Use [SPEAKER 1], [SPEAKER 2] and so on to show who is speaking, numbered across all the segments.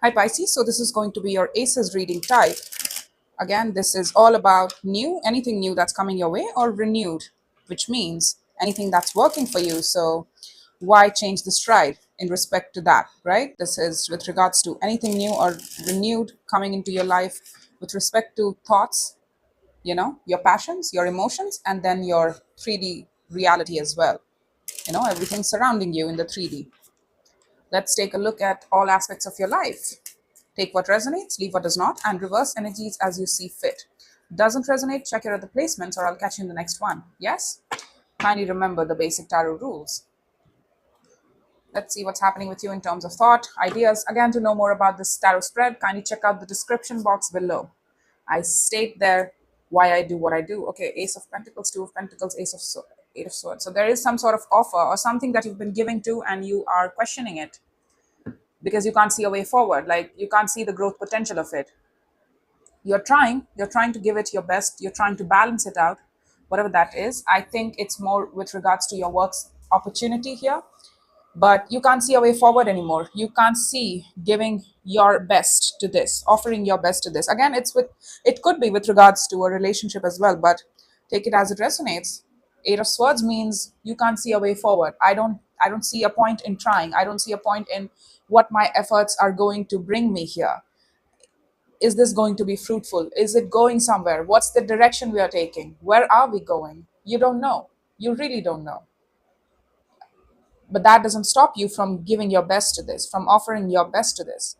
[SPEAKER 1] Hi Pisces, so this is going to be your ACEs reading type. Again, this is all about new, anything new that's coming your way, or renewed, which means anything that's working for you. So why change the stride in respect to that, right? This is with regards to anything new or renewed coming into your life with respect to thoughts, your passions, your emotions, and then your 3D reality as well. Everything surrounding you in the 3D. Let's take a look at all aspects of your life. Take what resonates, leave what does not, and reverse energies as you see fit. Doesn't resonate, check your other placements, or I'll catch you in the next one. Yes? Kindly remember the basic tarot rules. Let's see what's happening with you in terms of thought, ideas. Again, to know more about this tarot spread, kindly check out the description box below. I state there why I do what I do. Okay, Ace of Pentacles, Two of Pentacles, Eight of Swords. So there is some sort of offer or something that you've been giving to and you are questioning it because you can't see a way forward. Like you can't see the growth potential of it. You're trying to give it your best, you're trying to balance it out, whatever that is. I think it's more with regards to your work's opportunity here, but you can't see a way forward anymore. You can't see giving your best to this, offering your best to this. Again, it could be with regards to a relationship as well, but take it as it resonates. Eight of Swords means you can't see a way forward. I don't see a point in trying. I don't see a point in what my efforts are going to bring me here. Is this going to be fruitful? Is it going somewhere? What's the direction we are taking? Where are we going? You don't know. You really don't know. But that doesn't stop you from giving your best to this, from offering your best to this.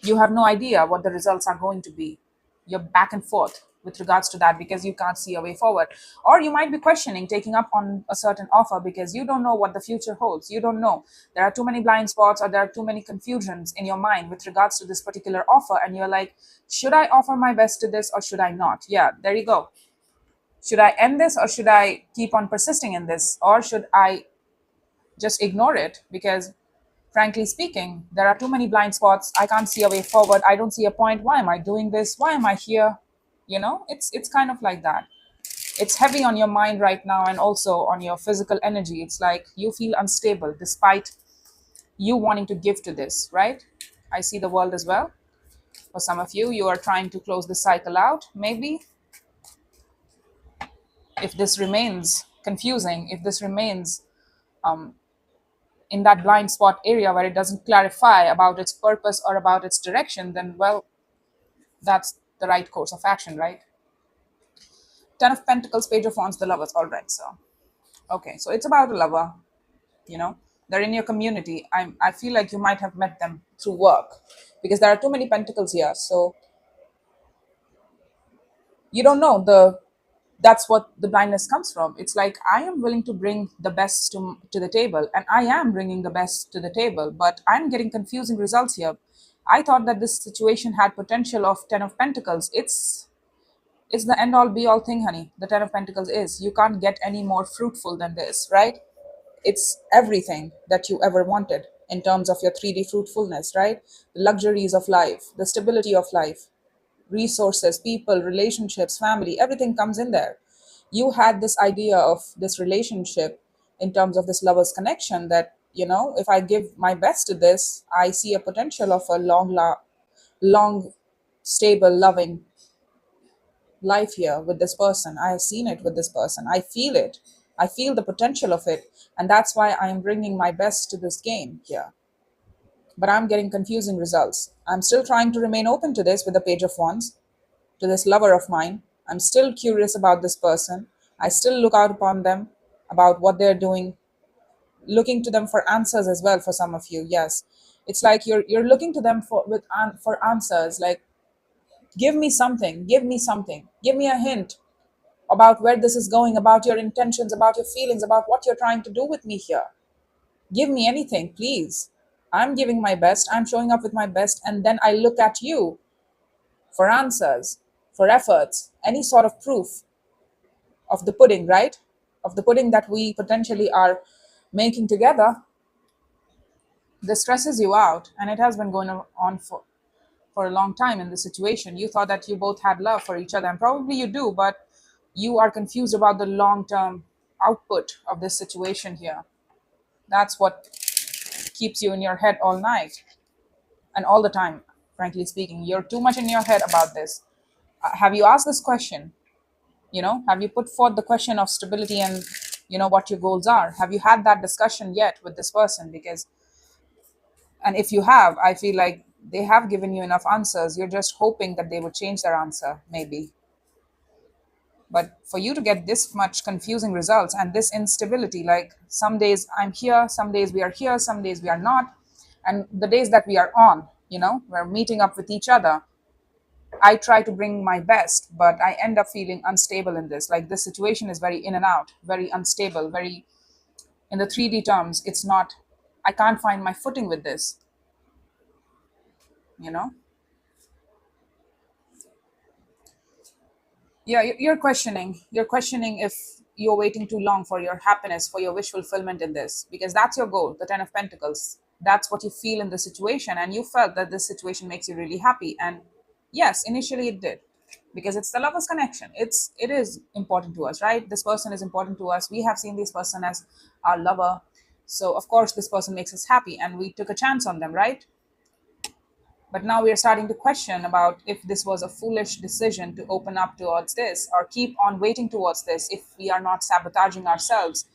[SPEAKER 1] You have no idea what the results are going to be. You're back and forth with regards to that because you can't see a way forward. Or you might be questioning taking up on a certain offer because you don't know what the future holds. You don't know. There are too many blind spots or there are too many confusions in your mind with regards to this particular offer. And you're like, should I offer my best to this or should I not? Yeah, there you go. Should I end this or should I keep on persisting in this? Or should I just ignore it? Because frankly speaking, there are too many blind spots. I can't see a way forward. I don't see a point. Why am I doing this? Why am I here? It's kind of like that. It's heavy on your mind right now and also on your physical energy. It's like you feel unstable despite you wanting to give to this, right? I see the world as well. For some of you, you are trying to close the cycle out. Maybe if this remains confusing, if this remains in that blind spot area where it doesn't clarify about its purpose or about its direction, then, well, that's the right course of action, right? Ten of Pentacles, Page of Wands, the Lovers. All right, so okay, so it's about a lover. You know, they're in your community. I feel like you might have met them through work because there are too many pentacles here. So you don't know the that's what the blindness comes from. It's like I am willing to bring the best to the table and I am bringing the best to the table, but I'm getting confusing results here. I thought that this situation had potential of Ten of Pentacles. It's the end all be all thing, honey. The Ten of Pentacles is. You can't get any more fruitful than this, right? It's everything that you ever wanted in terms of your 3D fruitfulness, right? The luxuries of life, the stability of life, resources, people, relationships, family, everything comes in there. You had this idea of this relationship in terms of this lover's connection that, if I give my best to this, I see a potential of a long, stable, loving life here with this person. I have seen it with this person. I feel it. I feel the potential of it. And that's why I am bringing my best to this game here. But I'm getting confusing results. I'm still trying to remain open to this with the Page of Wands, to this lover of mine. I'm still curious about this person. I still look out upon them, about what they're doing, looking to them for answers as well for some of you. Yes. It's like you're looking to them for answers, like give me something, give me a hint about where this is going, about your intentions, about your feelings, about what you're trying to do with me here. Give me anything, please. I'm giving my best, I'm showing up with my best, and then I look at you for answers, for efforts, any sort of proof of the pudding, right? Of the pudding that we potentially are making together. This stresses you out, and it has been going on for a long time in this situation. You thought that you both had love for each other, and probably you do, but you are confused about the long term output of this situation here. That's what keeps you in your head all night. and all the time. Frankly speaking, you're too much in your head about this. Have you asked this question? Have you put forth the question of stability and what your goals are? Have you had that discussion yet with this person? Because, and if you have, I feel like they have given you enough answers. You're just hoping that they would change their answer, maybe. But for you to get this much confusing results and this instability, like some days I'm here, some days we are here, some days we are not, and the days that we are on, we're meeting up with each other, I try to bring my best, but I end up feeling unstable in this. Like this situation is very in and out, very unstable, very in the 3D terms. It's not, I can't find my footing with this, you know? Yeah, you're questioning if you're waiting too long for your happiness, for your wish fulfillment in this, because that's your goal, the 10 of Pentacles. That's what you feel in the situation, and you felt that this situation makes you really happy. And yes, initially it did, because it's the lover's connection. It is important to us, right? This person is important to us. We have seen this person as our lover, so of course this person makes us happy, and we took a chance on them, right? But now we are starting to question about if this was a foolish decision to open up towards this or keep on waiting towards this, if we are not sabotaging ourselves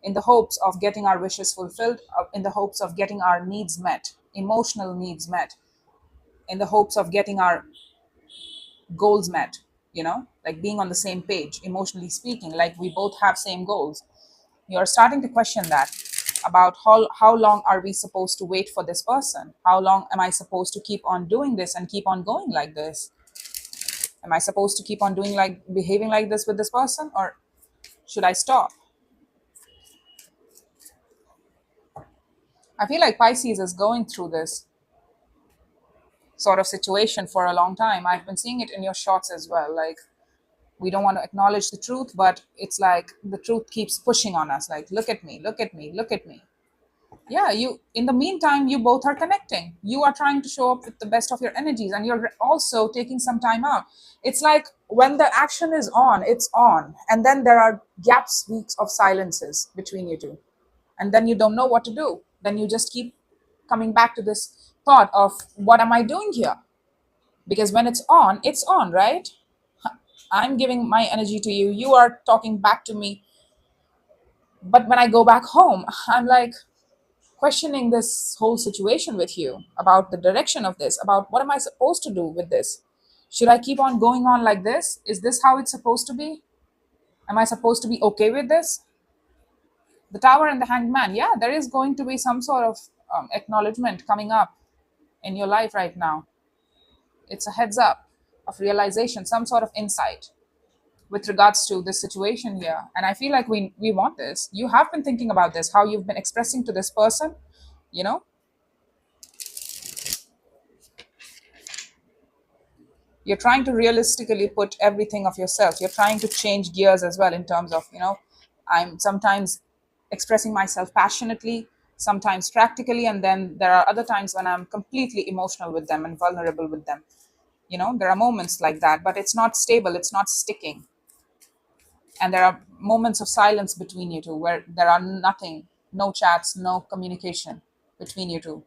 [SPEAKER 1] in the hopes of getting our wishes fulfilled, in the hopes of getting our needs met, emotional needs met, in the hopes of getting our goals met, like being on the same page, emotionally speaking, like we both have same goals. You're starting to question that about how long are we supposed to wait for this person? How long am I supposed to keep on doing this and keep on going like this? Am I supposed to keep on doing like behaving like this with this person, or should I stop? I feel like Pisces is going through this sort of situation for a long time. I've been seeing it in your shots as well. Like, we don't want to acknowledge the truth, but it's like the truth keeps pushing on us, like, look at me, look at me, look at me. Yeah, you, in the meantime, you both are connecting. You are trying to show up with the best of your energies, and you're also taking some time out. It's like when the action is on, it's on, and then there are gaps, weeks of silences between you two, and then you don't know what to do. Then you just keep coming back to this thought of, what am I doing here? Because when it's on, right? I'm giving my energy to you, you are talking back to me. But when I go back home, I'm like questioning this whole situation with you about the direction of this, about what am I supposed to do with this? Should I keep on going on like this? Is this how it's supposed to be? Am I supposed to be okay with this? The Tower and the Hanged Man. Yeah, there is going to be some sort of acknowledgement coming up in your life right now. It's a heads up of realization, some sort of insight with regards to this situation here. And I feel like we want this. You have been thinking about this, how you've been expressing to this person, you know you're trying to realistically put everything of yourself. You're trying to change gears as well, in terms of, I'm sometimes expressing myself passionately, sometimes practically, and then there are other times when I'm completely emotional with them and vulnerable with them. There are moments like that, but it's not stable, it's not sticking. And there are moments of silence between you two, where there are nothing, no chats, no communication between you two.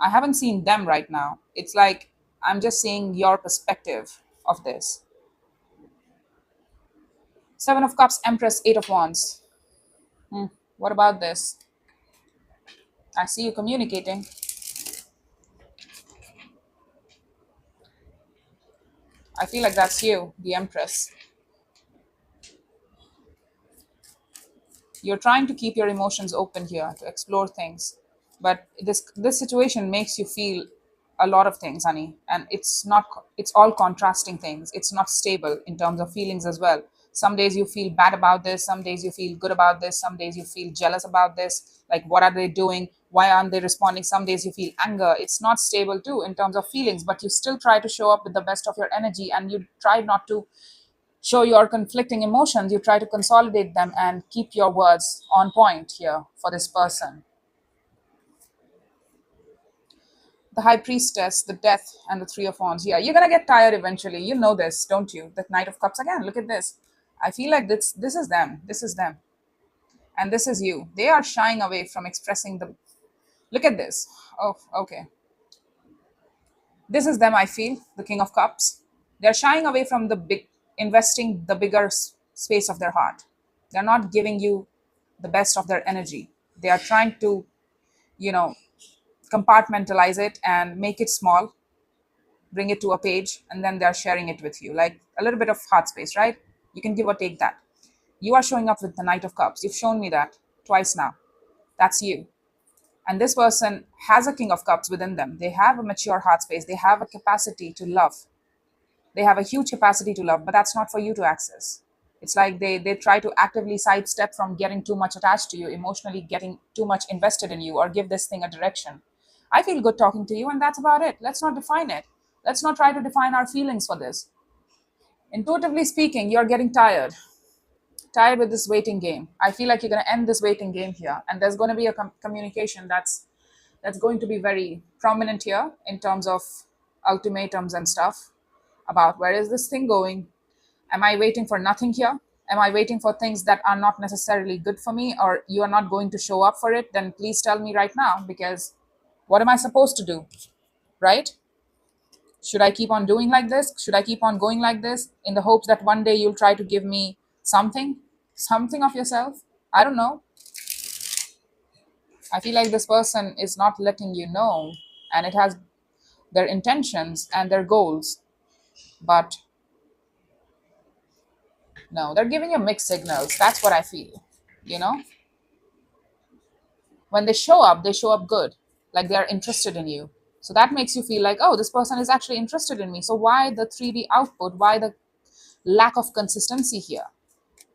[SPEAKER 1] I haven't seen them right now. It's like I'm just seeing your perspective of this. Seven of Cups, Empress, Eight of Wands. What about this? I see you communicating. I feel like that's you, the Empress. You're trying to keep your emotions open here, to explore things, but this situation makes you feel a lot of things, honey, and it's all contrasting things. It's not stable in terms of feelings as well. Some days you feel bad about this, some days you feel good about this, some days you feel jealous about this, like, what are they doing, why aren't they responding? Some days you feel anger. It's not stable too in terms of feelings, but you still try to show up with the best of your energy, and you try not to show your conflicting emotions. You try to consolidate them and keep your words on point here for this person. The High Priestess, the Death, and the Three of Wands. Yeah, you're gonna get tired eventually. You know this, don't you? The Knight of Cups again. Look at this. I feel like this is them. This is them. And this is you. They are shying away from expressing Look at this. Oh, okay. This is them, I feel, the King of Cups. They're shying away from the big, investing the bigger space of their heart. They're not giving you the best of their energy. They are trying to, you know, compartmentalize it and make it small, bring it to a page, and then they're sharing it with you. Like a little bit of heart space, right? You can give or take that. You are showing up with the Knight of Cups. You've shown me that twice now. That's you. And this person has a King of Cups within them. They have a mature heart space. They have a capacity to love. They have a huge capacity to love, but that's not for you to access. It's like they try to actively sidestep from getting too much attached to you, emotionally getting too much invested in you, or give this thing a direction. I feel good talking to you, and that's about it. Let's not define it. Let's not try to define our feelings for this. Intuitively speaking, you're getting tired with this waiting game. I feel like you're going to end this waiting game here, and there's going to be a communication that's going to be very prominent here in terms of ultimatums and stuff about where is this thing going. Am I waiting for nothing here? Am I waiting for things that are not necessarily good for me, or you are not going to show up for it? Then please tell me right now, because what am I supposed to do, right? Should I keep on doing like this? Should I keep on going like this in the hopes that one day you'll try to give me something of yourself? I don't know. I feel like this person is not letting you know, and it has their intentions and their goals, but no, they're giving you mixed signals. That's what I feel. You know, when they show up good, like they're interested in you. So that makes you feel like, oh, this person is actually interested in me. So why the 3D output? Why the lack of consistency here?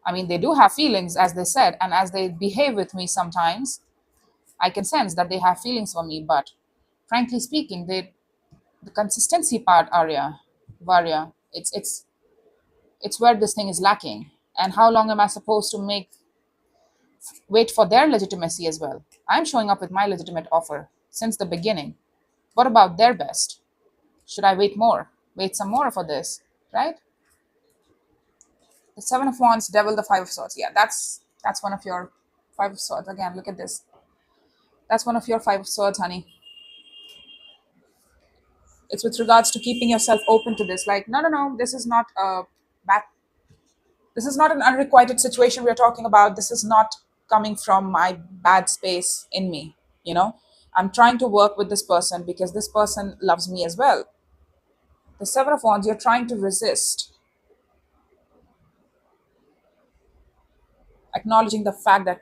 [SPEAKER 1] I mean, they do have feelings, as they said, and as they behave with me sometimes, I can sense that they have feelings for me. But frankly speaking, the consistency part, Arya, Varya, it's where this thing is lacking. And how long am I supposed to wait for their legitimacy as well? I'm showing up with my legitimate offer since the beginning. What about their best? Should I wait more? Wait some more for this, right? The Seven of Wands, Devil, the Five of Swords. Yeah, that's one of your Five of Swords. Again, look at this. That's one of your Five of Swords, honey. It's with regards to keeping yourself open to this. Like, no, no, no, this is not a bad. This is not an unrequited situation we're talking about. This is not coming from my bad space in me. You know, I'm trying to work with this person because this person loves me as well. The Seven of Wands, you're trying to resist acknowledging the fact that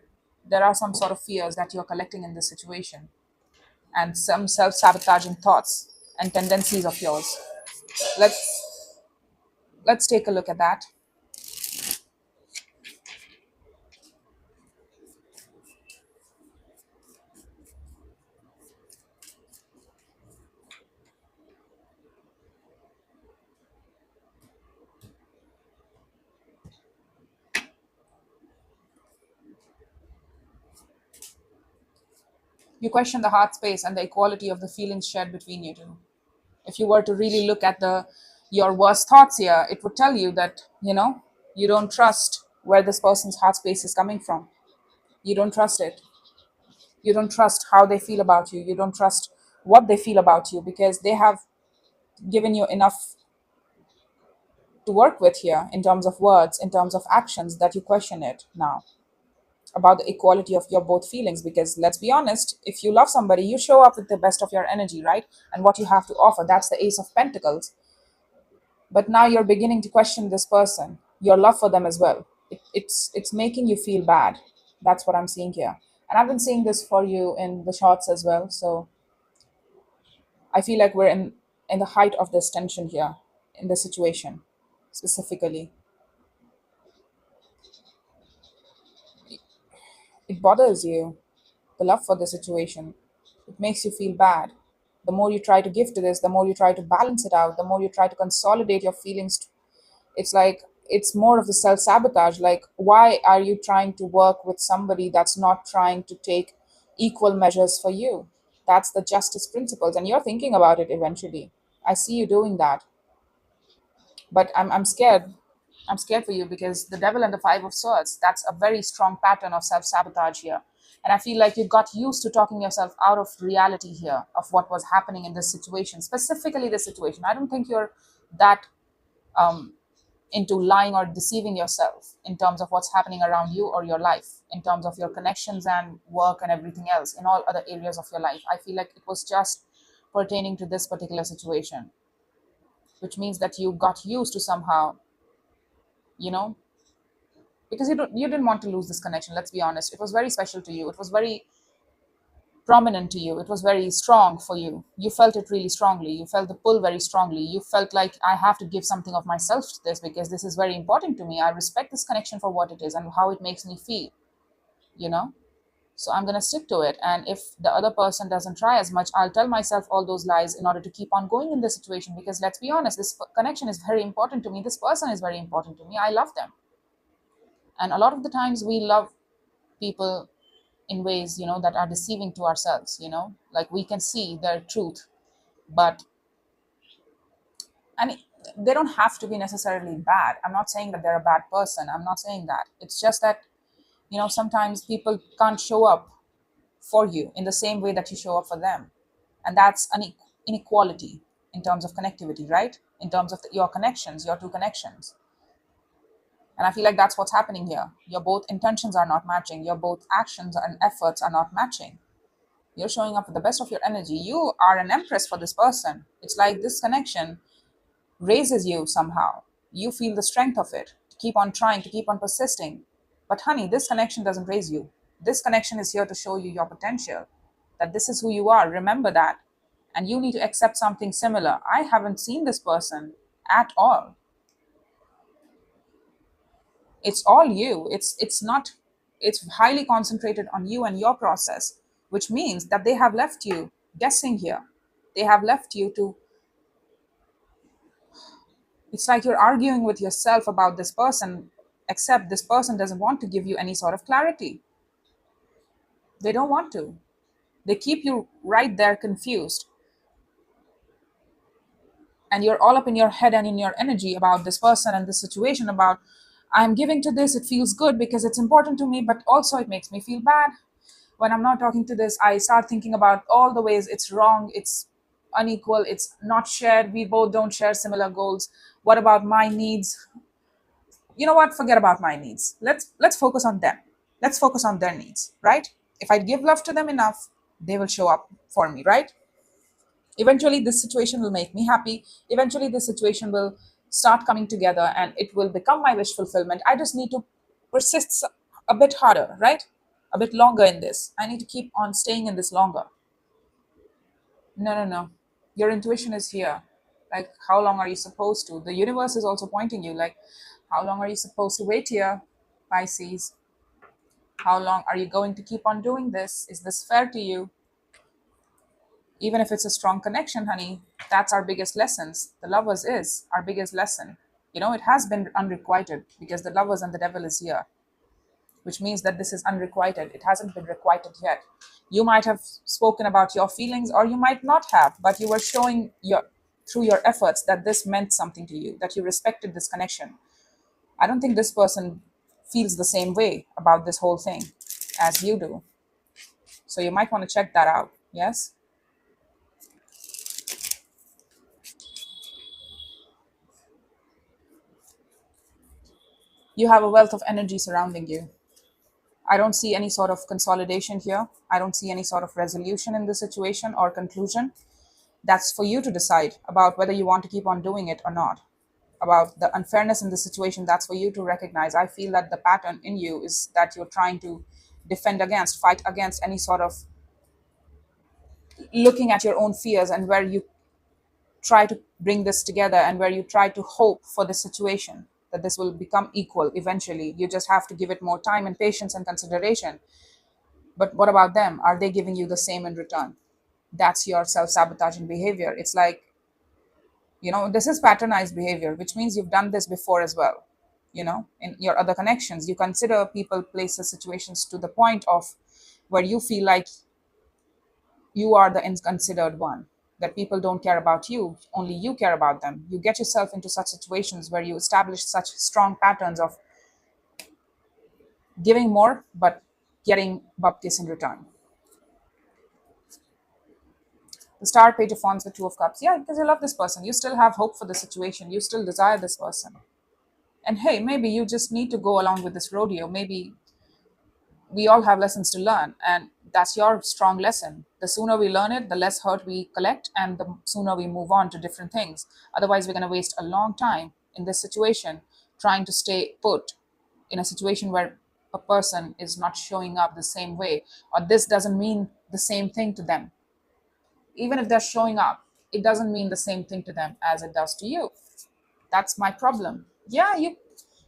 [SPEAKER 1] there are some sort of fears that you're collecting in this situation, and some self-sabotaging thoughts and tendencies of yours. Let's take a look at that. You question the heart space and the equality of the feelings shared between you two. If you were to really look at the your worst thoughts here, it would tell you that, you don't trust where this person's heart space is coming from. You don't trust it. You don't trust how they feel about you. You don't trust what they feel about you, because they have given you enough to work with here in terms of words, in terms of actions, that you question it now about the equality of your both feelings. Because let's be honest, if you love somebody, you show up with the best of your energy, right? And what you have to offer, that's the Ace of Pentacles. But now you're beginning to question this person, your love for them as well. It's making you feel bad. That's what I'm seeing here. And I've been seeing this for you in the shots as well. So I feel like we're in the height of this tension here, in this situation specifically. It bothers you, the love for the situation. It makes you feel bad. The more you try to give to this, the more you try to balance it out, the more you try to consolidate your feelings. It's like it's more of the self sabotage. Like, why are you trying to work with somebody that's not trying to take equal measures for you? That's the justice principles, and you're thinking about it eventually. I see you doing that, but I'm scared. I'm scared for you because the Devil and the Five of Swords, that's a very strong pattern of self sabotage here. And I feel like you got used to talking yourself out of reality here of what was happening in this situation, specifically this situation. I don't think you're that into lying or deceiving yourself in terms of what's happening around you or your life, in terms of your connections and work and everything else, in all other areas of your life. I feel like it was just pertaining to this particular situation, which means that you got used to somehow, you know, because you didn't want to lose this connection. Let's be honest. It was very special to you. It was very prominent to you. It was very strong for you. You felt it really strongly. You felt the pull very strongly. You felt like, I have to give something of myself to this because this is very important to me. I respect this connection for what it is and how it makes me feel, you know? So I'm going to stick to it. And if the other person doesn't try as much, I'll tell myself all those lies in order to keep on going in this situation. Because let's be honest, this connection is very important to me. This person is very important to me. I love them. And a lot of the times we love people in ways, that are deceiving to ourselves, like we can see their truth, but and they don't have to be necessarily bad. I'm not saying that they're a bad person. I'm not saying that. It's just that, sometimes people can't show up for you in the same way that you show up for them. And that's an inequality in terms of connectivity, right? In terms of your connections, your two connections. And I feel like that's what's happening here. Your both intentions are not matching. Your both actions and efforts are not matching. You're showing up with the best of your energy. You are an empress for this person. It's like this connection raises you somehow. You feel the strength of it to keep on trying, to keep on persisting. But honey, this connection doesn't raise you. This connection is here to show you your potential, that this is who you are. Remember that. And you need to accept something similar. I haven't seen this person at all. It's all you. It's not, it's highly concentrated on you and your process, which means that they have left you guessing here. They have left you to, it's like you're arguing with yourself about this person, except this person doesn't want to give you any sort of clarity. They don't want to. They keep you right there confused. And you're all up in your head and in your energy about this person and this situation, about, I'm giving to this, it feels good because it's important to me, but also it makes me feel bad. When I'm not talking to this, I start thinking about all the ways it's wrong, it's unequal, it's not shared, we both don't share similar goals. What about my needs? You know what? Forget about my needs. Let's focus on them. Let's focus on their needs, right? If I give love to them enough, they will show up for me, right? Eventually this situation will make me happy. Eventually this situation will start coming together and it will become my wish fulfillment. I just need to persist a bit harder, right? A bit longer in this. I need to keep on staying in this longer. No. Your intuition is here. Like, how long are you supposed to? The universe is also pointing you, like, how long are you supposed to wait here, Pisces? How long are you going to keep on doing this? Is this fair to you? Even if it's a strong connection, honey, that's our biggest lessons. The lovers is our biggest lesson. It has been unrequited because the lovers and the devil is here, which means that this is unrequited. It hasn't been requited yet. You might have spoken about your feelings or you might not have, but you were showing through your efforts that this meant something to you, that you respected this connection. I don't think this person feels the same way about this whole thing as you do. So you might want to check that out. Yes? You have a wealth of energy surrounding you. I don't see any sort of consolidation here. I don't see any sort of resolution in this situation or conclusion. That's for you to decide about whether you want to keep on doing it or not. About the unfairness in the situation, that's for you to recognize. I feel that the pattern in you is that you're trying to defend against, fight against any sort of looking at your own fears, and where you try to bring this together and where you try to hope for the situation that this will become equal eventually. You just have to give it more time and patience and consideration. But what about them? Are they giving you the same in return? That's your self-sabotaging behavior. It's like, this is patronized behavior, which means you've done this before as well. In your other connections, you consider people, places, situations to the point of where you feel like you are the unconsidered one, that people don't care about you, only you care about them. You get yourself into such situations where you establish such strong patterns of giving more, but getting bupkis in return. The star page of wands, the two of cups. Yeah, because you love this person. You still have hope for the situation. You still desire this person. And hey, maybe you just need to go along with this rodeo. Maybe we all have lessons to learn, and that's your strong lesson. The sooner we learn it, the less hurt we collect, and the sooner we move on to different things. Otherwise, we're going to waste a long time in this situation trying to stay put in a situation where a person is not showing up the same way, or this doesn't mean the same thing to them. Even if they're showing up, it doesn't mean the same thing to them as it does to you. That's my problem. Yeah,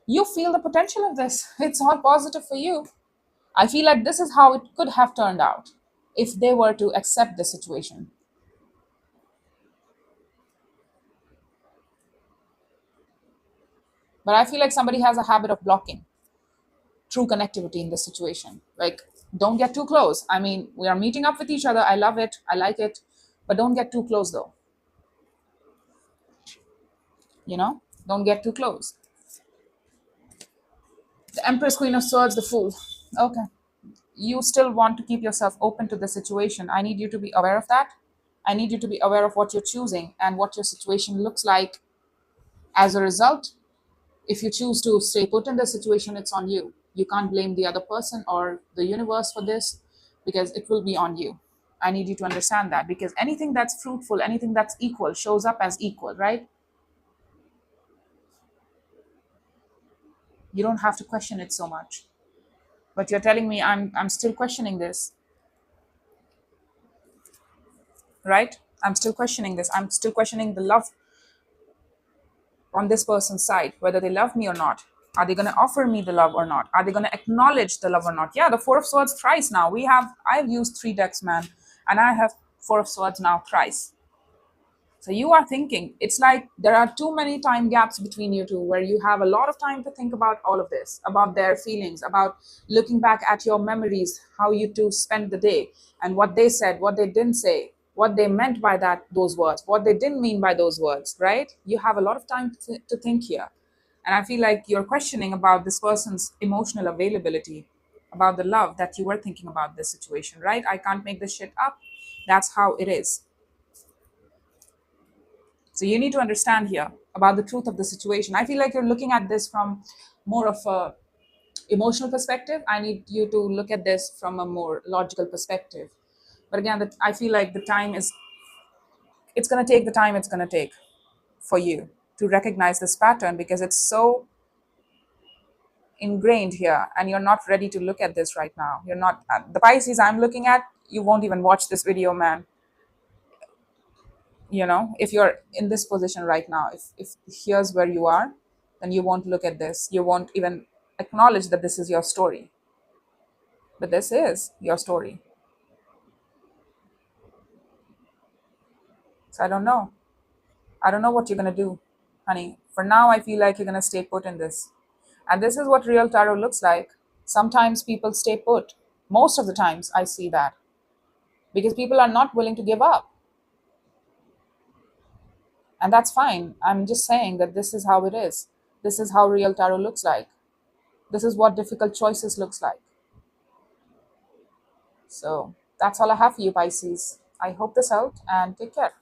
[SPEAKER 1] you feel the potential of this. It's all positive for you. I feel like this is how it could have turned out if they were to accept the situation. But I feel like somebody has a habit of blocking true connectivity in this situation. Like, don't get too close. I mean, we are meeting up with each other. I love it. I like it. But don't get too close, though. You know? Don't get too close. The Empress, Queen of Swords, the Fool. Okay. You still want to keep yourself open to the situation. I need you to be aware of that. I need you to be aware of what you're choosing and what your situation looks like as a result. If you choose to stay put in the situation, it's on you. You can't blame the other person or the universe for this, because it will be on you. I need you to understand that, because anything that's fruitful, anything that's equal shows up as equal, right? You don't have to question it so much. But you're telling me I'm still questioning this, right? I'm still questioning this. I'm still questioning the love on this person's side, whether they love me or not. Are they going to offer me the love or not? Are they going to acknowledge the love or not? Yeah, the Four of Swords thrice now. I've used three decks, man, and I have Four of Swords now thrice. So you are thinking, it's like there are too many time gaps between you two where you have a lot of time to think about all of this, about their feelings, about looking back at your memories, how you two spent the day, and what they said, what they didn't say, what they meant by those words, what they didn't mean by those words, right? You have a lot of time to think here. And I feel like you're questioning about this person's emotional availability, about the love that you were thinking about this situation, right? I can't make this shit up. That's how it is. So you need to understand here about the truth of the situation. I feel like you're looking at this from more of a emotional perspective. I need you to look at this from a more logical perspective. But again, I feel like the time is, it's going to take the time it's going to take for you to recognize this pattern, because it's so ingrained here and you're not ready to look at this right now. You're not, the Pisces I'm looking at, you won't even watch this video, man. If you're in this position right now, if here's where you are, then you won't look at this. You won't even acknowledge that this is your story. But this is your story. So I don't know what you're going to do, honey. For now, I feel like you're going to stay put in this, and this is what real tarot looks like. Sometimes people stay put. Most of the times I see that, because people are not willing to give up. And that's fine. I'm just saying that this is how it is. This is how real tarot looks like. This is what difficult choices looks like. So that's all I have for you, Pisces. I hope this helped, and take care.